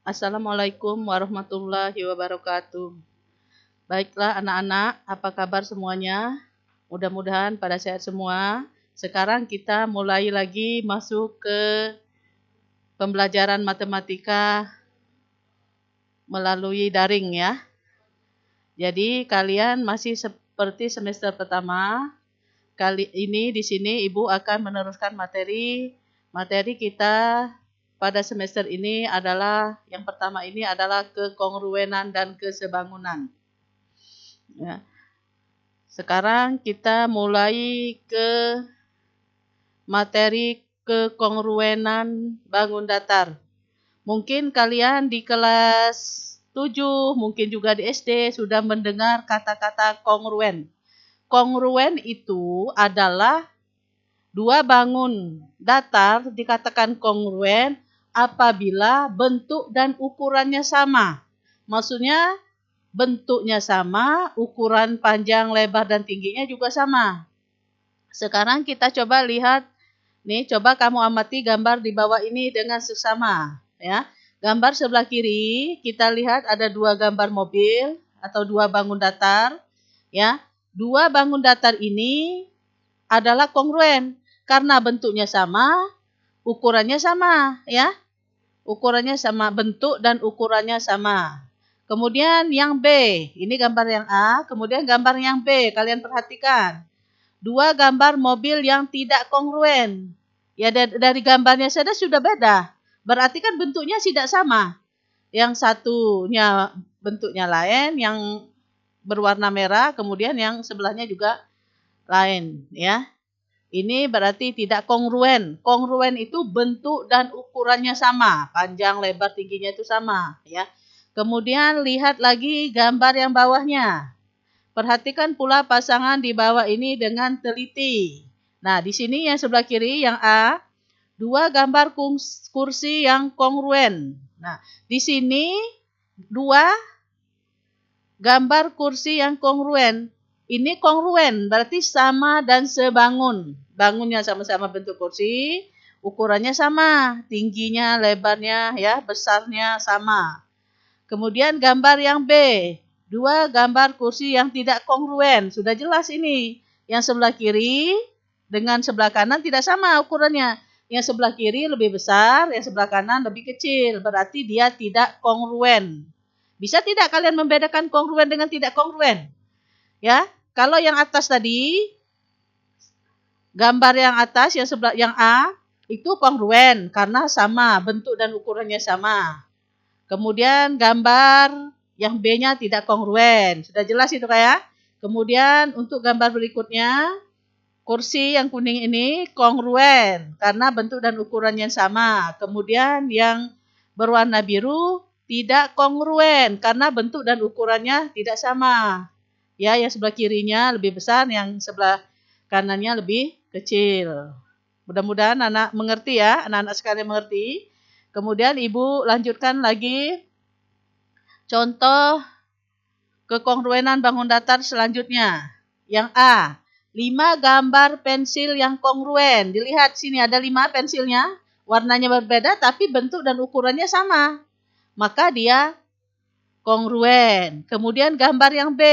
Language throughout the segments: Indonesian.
Assalamualaikum warahmatullahi wabarakatuh. Baiklah anak-anak, apa kabar semuanya? Mudah-mudahan pada sehat semua. Sekarang kita mulai lagi masuk ke pembelajaran matematika melalui daring ya. Jadi kalian masih seperti semester pertama. Kali ini di sini Ibu akan meneruskan materi kita pada semester ini adalah yang pertama ini adalah kekongruenan dan kesebangunan. Ya. Sekarang kita mulai ke materi kekongruenan bangun datar. Mungkin kalian di kelas 7, mungkin juga di SD sudah mendengar kata-kata kongruen. Kongruen itu adalah dua bangun datar dikatakan kongruen apabila bentuk dan ukurannya sama. Maksudnya bentuknya sama, ukuran panjang, lebar, dan tingginya juga sama. Sekarang kita coba lihat, nih coba kamu amati gambar di bawah ini dengan seksama. Ya. Gambar sebelah kiri, kita lihat ada dua gambar mobil atau dua bangun datar. Ya. Dua bangun datar ini adalah kongruen karena bentuknya sama, ukurannya sama. Ya. Ukurannya sama, bentuk dan ukurannya sama. Kemudian yang B, ini gambar yang A, kemudian gambar yang B, kalian perhatikan. Dua gambar mobil yang tidak kongruen. Ya dari gambarnya saja sudah beda. Berarti kan bentuknya tidak sama. Yang satunya bentuknya lain, yang berwarna merah, kemudian yang sebelahnya juga lain. Ya, ini berarti tidak kongruen. Kongruen itu bentuk dan ukurannya sama, panjang, lebar, tingginya itu sama. Ya. Kemudian lihat lagi gambar yang bawahnya. Perhatikan pula pasangan di bawah ini dengan teliti. Nah, di sini yang sebelah kiri, yang A, dua gambar kursi yang kongruen. Nah, di sini dua gambar kursi yang kongruen. Ini kongruen, berarti sama dan sebangun. Bangunnya sama-sama bentuk kursi, ukurannya sama, tingginya, lebarnya, ya, besarnya sama. Kemudian gambar yang B, dua gambar kursi yang tidak kongruen. Sudah jelas ini. Yang sebelah kiri dengan sebelah kanan tidak sama ukurannya. Yang sebelah kiri lebih besar, yang sebelah kanan lebih kecil. Berarti dia tidak kongruen. Bisa tidak kalian membedakan kongruen dengan tidak kongruen? Ya, kalau yang atas tadi, gambar yang atas yang sebelah yang A itu kongruen karena sama, bentuk dan ukurannya sama. Kemudian gambar yang B-nya tidak kongruen. Sudah jelas itu kayak. Kemudian untuk gambar berikutnya, kursi yang kuning ini kongruen karena bentuk dan ukurannya sama. Kemudian yang berwarna biru tidak kongruen karena bentuk dan ukurannya tidak sama. Ya, yang sebelah kirinya lebih besar, yang sebelah kanannya lebih kecil. Mudah-mudahan anak mengerti ya, anak-anak sekalian mengerti. Kemudian Ibu lanjutkan lagi contoh kekongruenan bangun datar selanjutnya. Yang A, 5 gambar pensil yang kongruen. Dilihat sini ada 5 pensilnya, warnanya berbeda tapi bentuk dan ukurannya sama. Maka dia kongruen. Kemudian gambar yang B.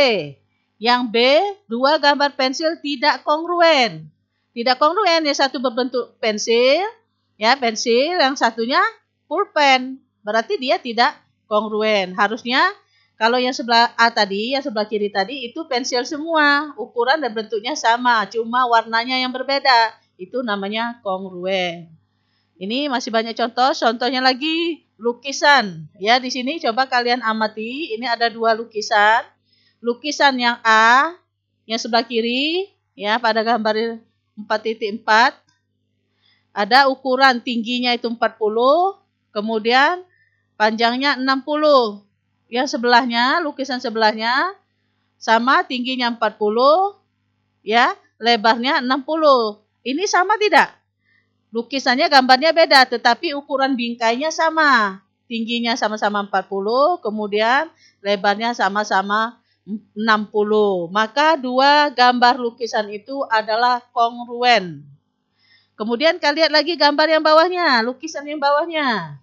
Yang B, 2 gambar pensil tidak kongruen. Tidak kongruen, yang satu berbentuk pensil, ya pensil, yang satunya pulpen. Berarti dia tidak kongruen. Harusnya kalau yang sebelah A tadi, yang sebelah kiri tadi itu pensil semua, ukuran dan bentuknya sama, cuma warnanya yang berbeda. Itu namanya kongruen. Ini masih banyak contoh. Contohnya lagi lukisan. Ya, di sini coba kalian amati. Ini ada 2 lukisan. Lukisan yang A, yang sebelah kiri, ya pada gambar 4.4. Ada ukuran tingginya itu 40, kemudian panjangnya 60. Yang sebelahnya, lukisan sebelahnya sama, tingginya 40, ya, lebarnya 60. Ini sama tidak? Lukisannya gambarnya beda, tetapi ukuran bingkainya sama. Tingginya sama-sama 40, kemudian lebarnya sama-sama 60. Maka dua gambar lukisan itu adalah kongruen. Kemudian kalian lihat lagi gambar yang bawahnya, lukisan yang bawahnya.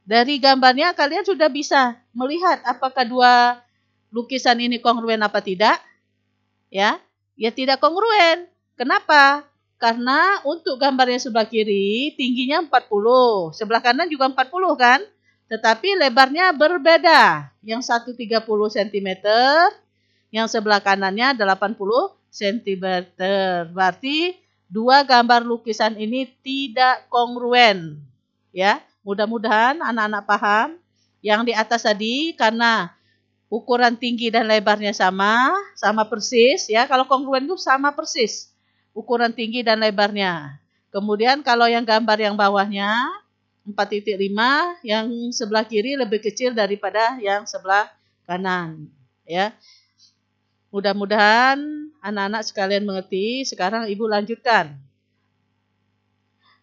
Dari gambarnya kalian sudah bisa melihat apakah dua lukisan ini kongruen apa tidak? Ya, ya tidak kongruen. Kenapa? Karena untuk gambar yang sebelah kiri tingginya 40, sebelah kanan juga 40 kan? Tetapi lebarnya berbeda. Yang satu 30 cm, yang sebelah kanannya 80 cm. Berarti dua gambar lukisan ini tidak kongruen. Ya, mudah-mudahan anak-anak paham. Yang di atas tadi karena ukuran tinggi dan lebarnya sama persis ya. Kalau kongruen itu sama persis ukuran tinggi dan lebarnya. Kemudian kalau yang gambar yang bawahnya 4.5, yang sebelah kiri lebih kecil daripada yang sebelah kanan ya. Mudah-mudahan anak-anak sekalian mengerti. Sekarang Ibu lanjutkan.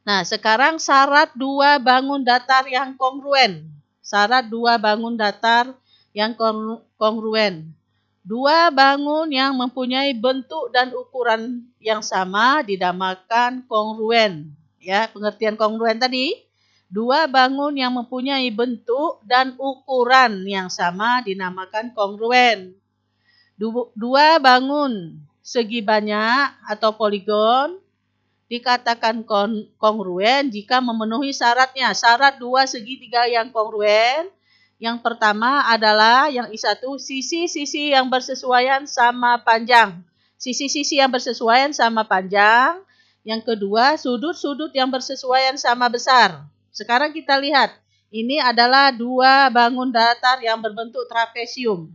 Nah, sekarang syarat dua bangun datar yang kongruen. Syarat dua bangun datar yang kongruen. Dua bangun yang mempunyai bentuk dan ukuran yang sama dinamakan kongruen. Ya, pengertian kongruen tadi. Dua bangun yang mempunyai bentuk dan ukuran yang sama dinamakan kongruen. Dua bangun segi banyak atau poligon dikatakan kongruen jika memenuhi syaratnya. Syarat dua segitiga yang kongruen. Yang pertama adalah yang I1, sisi-sisi yang bersesuaian sama panjang. Sisi-sisi yang bersesuaian sama panjang. Yang kedua, sudut-sudut yang bersesuaian sama besar. Sekarang kita lihat, ini adalah dua bangun datar yang berbentuk trapesium.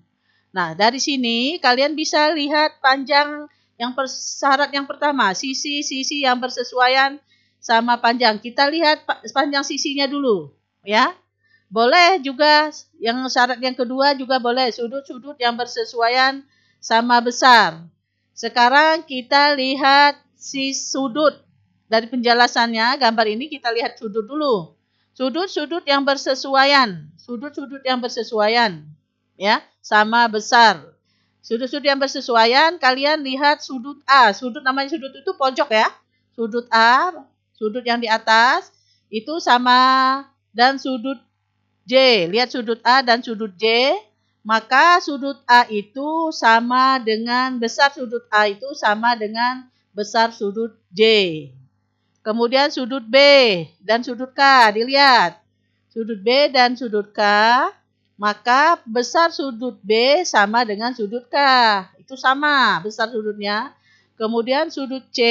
Nah, dari sini kalian bisa lihat panjang yang syarat yang pertama, sisi-sisi yang bersesuaian sama panjang. Kita lihat panjang sisinya dulu, ya. Boleh juga yang syarat yang kedua juga boleh, sudut-sudut yang bersesuaian sama besar. Sekarang kita lihat si sudut. Dari penjelasannya, gambar ini kita lihat sudut dulu. Sudut-sudut yang bersesuaian, sudut-sudut yang bersesuaian, ya, sama besar. Sudut-sudut yang bersesuaian, kalian lihat sudut A. Sudut namanya sudut itu pojok ya. Sudut A, sudut yang di atas, itu sama dan sudut J. Lihat sudut A dan sudut J. Maka sudut A itu sama dengan besar sudut A itu sama dengan besar sudut J. Kemudian sudut B dan sudut K. Dilihat. Sudut B dan sudut K. Maka besar sudut B sama dengan sudut K. Itu sama besar sudutnya. Kemudian sudut C.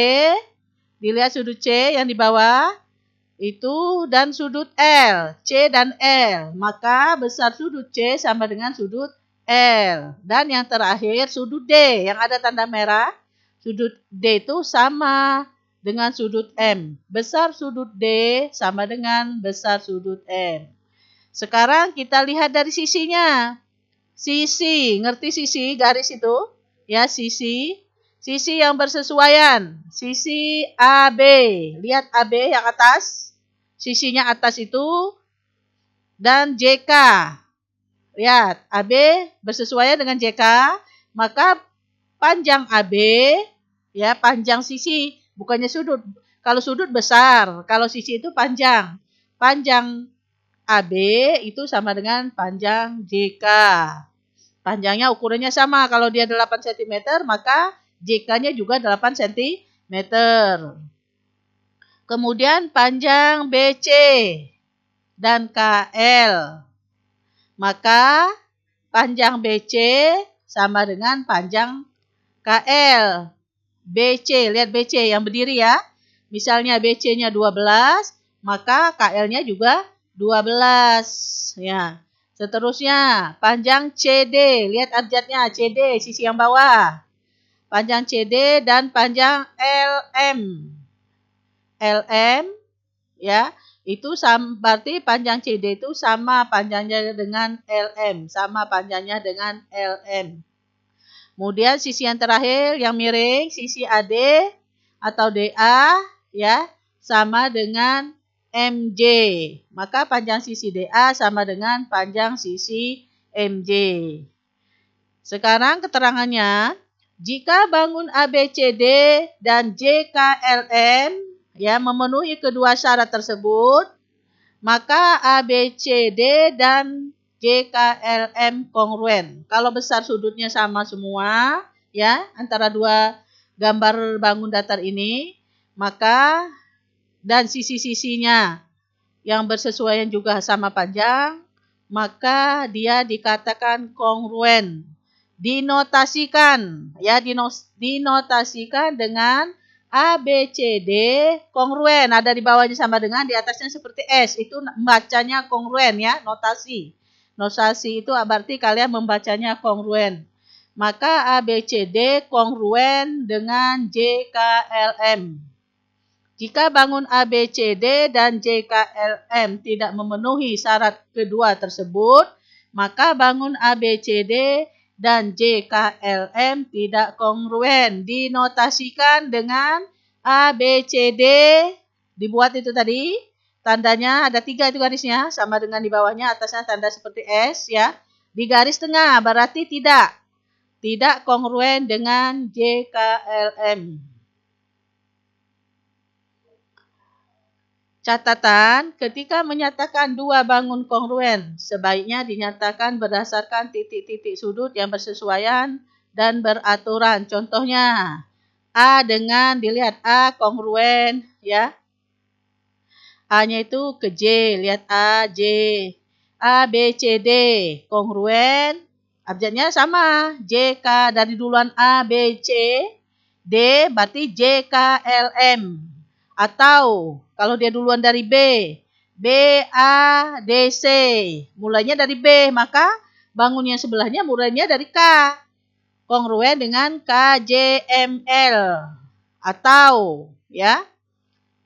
Dilihat sudut C yang di bawah. Itu dan sudut L. C dan L. Maka besar sudut C sama dengan sudut L. Dan yang terakhir sudut D yang ada tanda merah. Sudut D itu sama dengan sudut M. Besar sudut D sama dengan besar sudut M. Sekarang kita lihat dari sisinya. Sisi, ngerti sisi garis itu? Ya, sisi. Sisi yang bersesuaian. Sisi AB. Lihat AB yang atas. Sisinya atas itu. Dan JK. Lihat, AB bersesuaian dengan JK. Maka panjang AB, ya, panjang sisi. Bukannya sudut. Kalau sudut besar. Kalau sisi itu panjang. Panjang AB itu sama dengan panjang JK. Panjangnya ukurannya sama. Kalau dia 8 cm, maka JK-nya juga 8 cm. Kemudian panjang BC dan KL. Maka panjang BC sama dengan panjang KL. BC, lihat BC yang berdiri ya. Misalnya BC-nya 12, maka KL-nya juga 12. Ya. Seterusnya, panjang CD. Lihat abjadnya, CD, sisi yang bawah. Panjang CD dan panjang LM. LM, ya, itu berarti panjang CD itu sama panjangnya dengan LM. Sama panjangnya dengan LM. Kemudian sisi yang terakhir, yang miring, sisi AD atau DA, ya, sama dengan MJ. Maka panjang sisi DA sama dengan panjang sisi MJ. Sekarang keterangannya, jika bangun ABCD dan JKLM ya memenuhi kedua syarat tersebut, maka ABCD dan JKLM kongruen. Kalau besar sudutnya sama semua, ya, antara dua gambar bangun datar ini, maka dan sisi-sisinya yang bersesuaian juga sama panjang, maka dia dikatakan kongruen. Dinotasikan, ya, dinotasikan dengan ABCD kongruen. Ada di bawahnya sama dengan, di atasnya seperti S. Itu membacanya kongruen, ya, notasi. Notasi itu berarti kalian membacanya kongruen. Maka ABCD kongruen dengan JKLM. Jika bangun ABCD dan JKLM tidak memenuhi syarat kedua tersebut, maka bangun ABCD dan JKLM tidak kongruen. Dinotasikan dengan ABCD, dibuat itu tadi, tandanya ada 3 itu garisnya, sama dengan di bawahnya, atasnya tanda seperti S, ya. Di garis tengah berarti tidak kongruen dengan JKLM. Catatan, ketika menyatakan dua bangun kongruen, sebaiknya dinyatakan berdasarkan titik-titik sudut yang bersesuaian dan beraturan. Contohnya, A dengan, dilihat A kongruen, ya. A-nya itu ke J, lihat A, J. A, B, C, D, kongruen, abjadnya sama. J, K, dari duluan A, B, C, D, berarti J, K, L, M. Atau kalau dia duluan dari B, B, A, D, C. Mulainya dari B, maka bangun yang sebelahnya mulainya dari K. Kongruen dengan K, J, M, L. Atau, ya,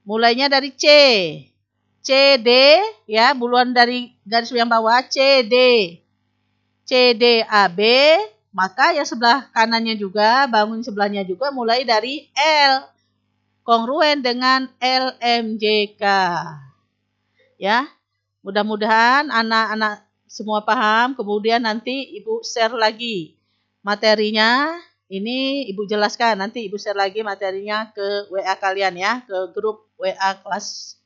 mulainya dari C. C, D, ya, buluan dari garis yang bawah, C, D. C, D, A, B. Maka yang sebelah kanannya juga, bangun sebelahnya juga mulai dari L. Kongruen dengan LMJK. Ya, mudah-mudahan anak-anak semua paham. Kemudian nanti Ibu share lagi materinya. Ini Ibu jelaskan. Nanti Ibu share lagi materinya ke WA kalian, ya, ke grup WA kelas.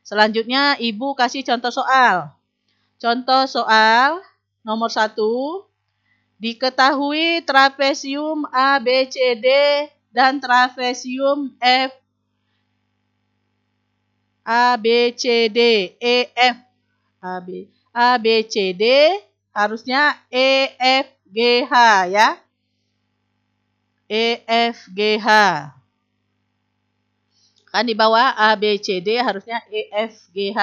Selanjutnya Ibu kasih contoh soal. Contoh soal nomor 1. Diketahui trapesium ABCD dan trapesium F ABCD EF ABCD harusnya EFGH, ya. EFGH. Kan di bawah ABCD harusnya EFGH.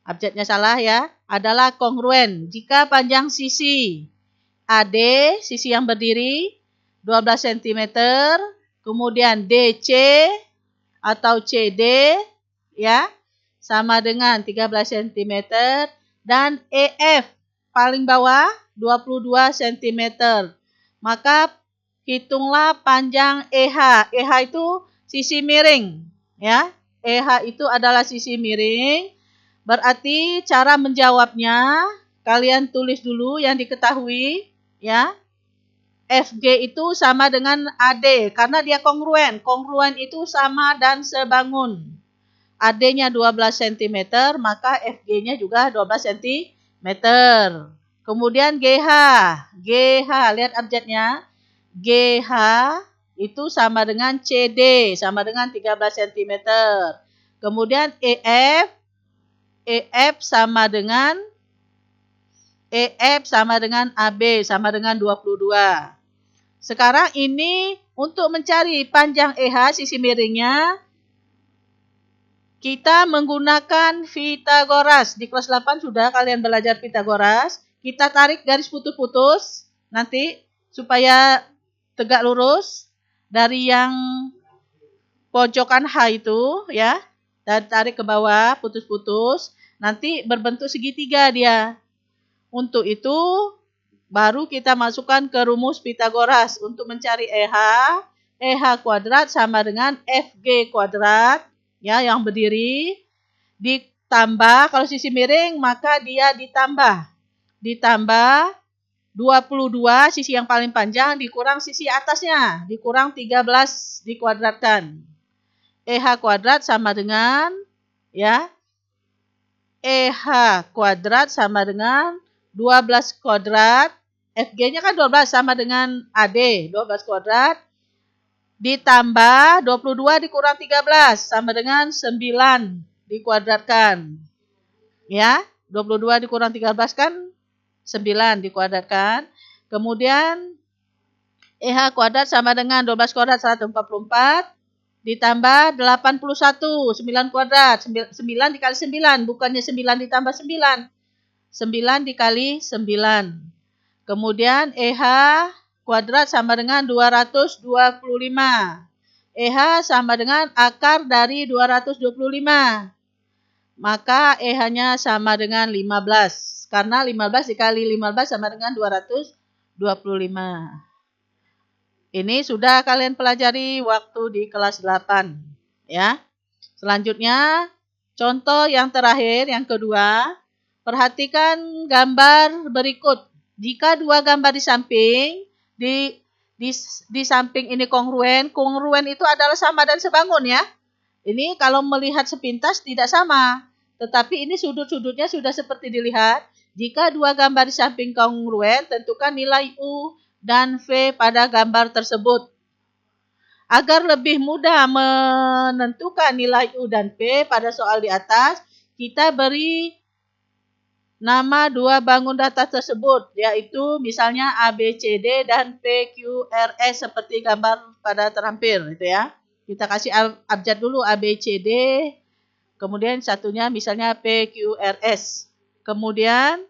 Abjadnya salah, ya. Adalah kongruen jika panjang sisi AD, sisi yang berdiri 12 cm, kemudian DC atau CD, ya, sama dengan 13 cm, dan EF paling bawah 22 cm. Maka hitunglah panjang EH. EH itu sisi miring, ya. EH itu adalah sisi miring. Berarti cara menjawabnya kalian tulis dulu yang diketahui, ya. FG itu sama dengan AD karena dia kongruen. Kongruen itu sama dan sebangun. AD-nya 12 cm, maka FG-nya juga 12 cm. Kemudian GH. GH, lihat abjadnya. GH itu sama dengan CD, sama dengan 13 cm. Kemudian EF. EF sama dengan AB, sama dengan 22. Sekarang ini untuk mencari panjang EH, sisi miringnya, kita menggunakan Pythagoras. Di kelas 8 sudah kalian belajar Pythagoras. Kita tarik garis putus-putus nanti supaya tegak lurus dari yang pojokan H itu, ya. Dan tarik ke bawah putus-putus. Nanti berbentuk segitiga dia. Untuk itu baru kita masukkan ke rumus Pythagoras untuk mencari EH. EH kuadrat sama dengan FG kuadrat, ya, yang berdiri, ditambah, kalau sisi miring maka dia ditambah 22, sisi yang paling panjang, dikurang sisi atasnya, dikurang 13 dikuadratkan. EH kuadrat sama dengan, ya, EH kuadrat sama dengan 12 kuadrat. FG-nya kan 12 sama dengan AD. 12 kuadrat ditambah 22 dikurang 13 sama dengan 9 dikuadratkan. Ya, 22 dikurang 13 kan 9 dikuadratkan. Kemudian EH kuadrat sama dengan 12 kuadrat 144 ditambah 81, 9 kuadrat. 9 dikali 9, bukannya 9 ditambah 9. 9 dikali 9. Kemudian EH kuadrat sama dengan 225. EH sama dengan akar dari 225. Maka EH-nya sama dengan 15. Karena 15 dikali 15 sama dengan 225. Ini sudah kalian pelajari waktu di kelas 8. Ya. Selanjutnya, contoh yang terakhir, yang kedua. Perhatikan gambar berikut. Jika dua gambar di samping, di samping ini kongruen. Kongruen itu adalah sama dan sebangun ya. Ini kalau melihat sepintas tidak sama. Tetapi ini sudut-sudutnya sudah seperti dilihat. Jika dua gambar di samping kongruen, tentukan nilai U dan V pada gambar tersebut. Agar lebih mudah menentukan nilai U dan V pada soal di atas, kita beri nama dua bangun datar tersebut, yaitu misalnya ABCD dan PQRS seperti gambar pada terampil, itu ya. Kita kasih abjad dulu ABCD, kemudian satunya misalnya PQRS. Kemudian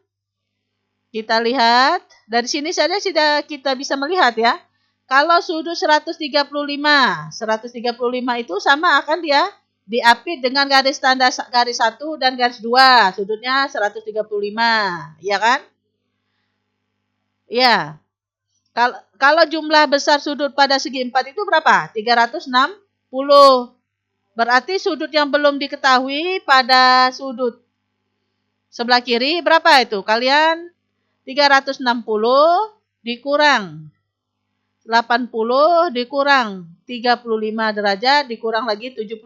kita lihat, dari sini saja sudah kita bisa melihat ya. Kalau sudut 135 itu sama akan dia diapit dengan garis tanda garis 1 dan garis 2. Sudutnya 135, ya kan? Ya. Kalau jumlah besar sudut pada segi 4 itu berapa? 360. Berarti sudut yang belum diketahui pada sudut sebelah kiri berapa itu? Kalian 360 dikurang 80 dikurang 35 derajat dikurang lagi 75.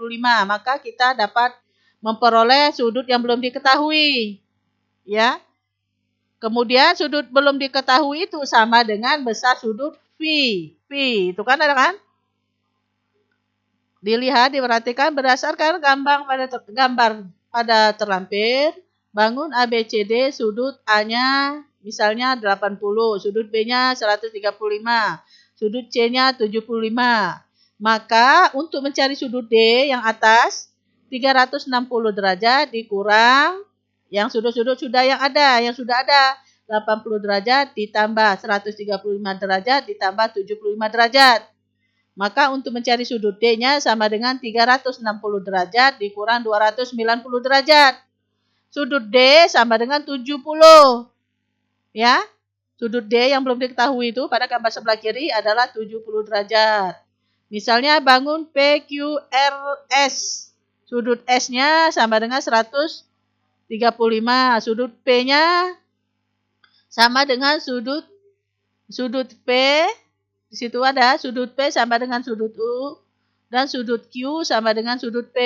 Maka kita dapat memperoleh sudut yang belum diketahui. Ya. Kemudian sudut belum diketahui itu sama dengan besar sudut V. V itu kan ada kan? Dilihat, diperhatikan berdasarkan gambar pada terlampir. Bangun ABCD, sudut A-nya misalnya 80, sudut B-nya 135, sudut C-nya 75. Maka untuk mencari sudut D yang atas, 360 derajat dikurang yang sudut-sudut yang sudah ada. 80 derajat ditambah 135 derajat ditambah 75 derajat. Maka untuk mencari sudut D-nya sama dengan 360 derajat dikurang 290 derajat. Sudut D sama dengan 70. Ya. Sudut D yang belum diketahui itu pada gambar sebelah kiri adalah 70 derajat. Misalnya bangun PQRS. Sudut S-nya sama dengan 135. Sudut P-nya sama dengan sudut P. Di situ ada sudut P sama dengan sudut U. Dan sudut Q sama dengan sudut P.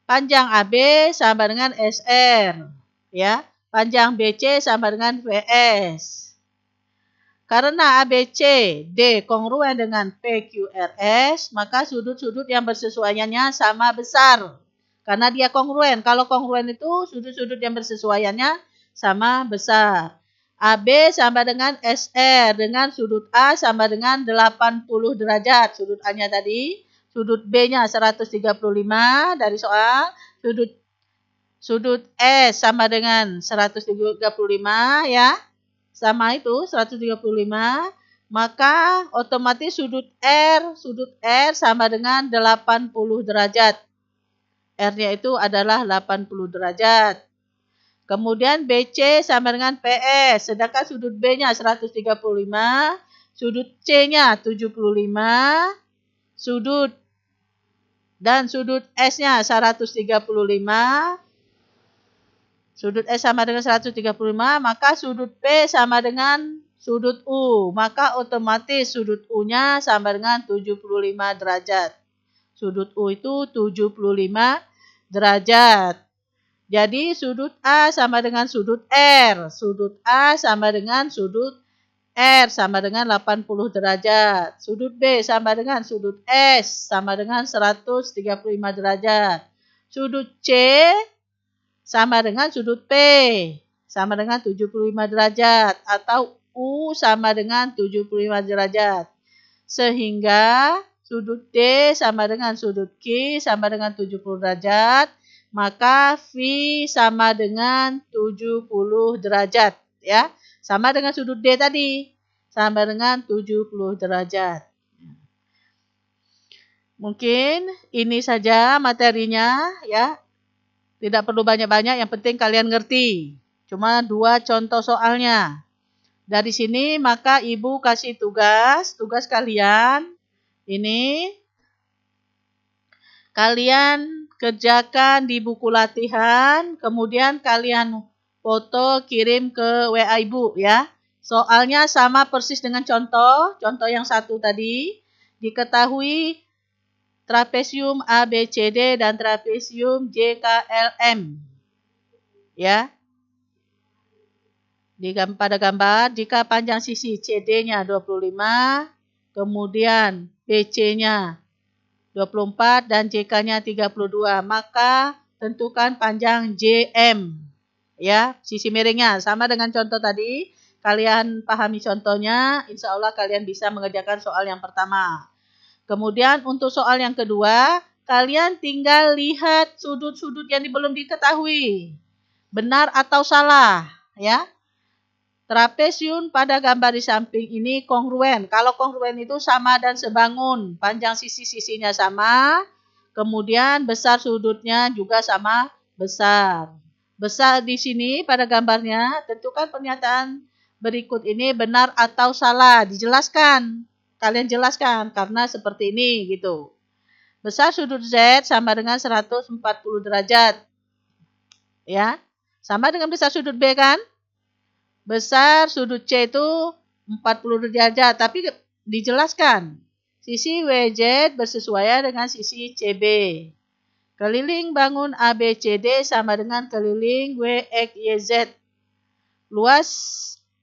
Panjang AB sama dengan SR. Ya. Panjang BC sama dengan VS. Karena ABC D kongruen dengan PQRS, maka sudut-sudut yang bersesuaiannya sama besar. Karena dia kongruen. Kalau kongruen itu sudut-sudut yang bersesuaiannya sama besar. AB sama dengan SR dengan sudut A sama dengan 80 derajat. Sudut A-nya tadi. Sudut B-nya 135 dari soal. Sudut S sama dengan 135 ya. Sama itu 135. Maka otomatis sudut R sama dengan 80 derajat. R-nya itu adalah 80 derajat. Kemudian BC sama dengan PS. Sedangkan sudut B-nya 135. Sudut C-nya 75. Dan sudut S-nya 135. Sudut S sama dengan 135. Maka sudut P sama dengan sudut U. Maka otomatis sudut U-nya sama dengan 75 derajat. Sudut U itu 75 derajat. Jadi sudut A sama dengan sudut R. Sudut A sama dengan sudut R sama dengan 80 derajat. Sudut B sama dengan sudut S sama dengan 135 derajat. Sudut C sama dengan sudut P sama dengan 75 derajat. Atau U sama dengan 75 derajat. Sehingga sudut D sama dengan sudut Q sama dengan 70 derajat. Maka V sama dengan 70 derajat. Ya, sama dengan sudut D tadi. Sama dengan 70 derajat. Mungkin ini saja materinya ya. Tidak perlu banyak-banyak, yang penting kalian ngerti. Cuma 2 contoh soalnya. Dari sini maka Ibu kasih tugas kalian ini kalian kerjakan di buku latihan, kemudian kalian foto kirim ke WA Ibu ya. Soalnya sama persis dengan contoh yang satu tadi. Diketahui trapesium ABCD dan trapesium JKLM. Ya. Pada gambar, jika panjang sisi CD-nya 25, kemudian BC-nya 24 dan JK-nya 32, maka tentukan panjang JM. Ya, sisi miringnya sama dengan contoh tadi. Kalian pahami contohnya, insya Allah kalian bisa mengerjakan soal yang pertama. Kemudian untuk soal yang kedua, kalian tinggal lihat sudut-sudut yang belum diketahui. Benar atau salah, ya. Trapesium pada gambar di samping ini kongruen. Kalau kongruen itu sama dan sebangun. Panjang sisi-sisinya sama. Kemudian besar sudutnya juga sama besar. Besar di sini pada gambarnya. Tentukan pernyataan berikut ini benar atau salah. Dijelaskan. Kalian jelaskan karena seperti ini gitu. Besar sudut Z sama dengan 140 derajat. Ya. Sama dengan besar sudut B kan? Besar sudut C itu 40 derajat, tapi dijelaskan. Sisi WZ bersesuaian dengan sisi CB. Keliling bangun ABCD sama dengan keliling WXYZ. Luas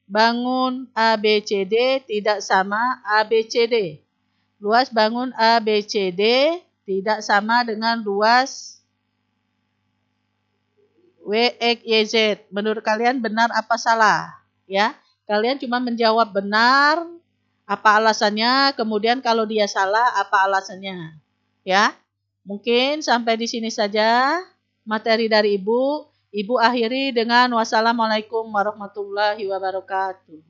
bangun ABCD tidak sama ABCD. Luas bangun ABCD tidak sama dengan luas WXYZ. Menurut kalian benar apa salah? Ya, kalian cuma menjawab benar, apa alasannya, kemudian kalau dia salah, apa alasannya. Ya, mungkin sampai di sini saja materi dari Ibu. Ibu akhiri dengan wassalamualaikum warahmatullahi wabarakatuh.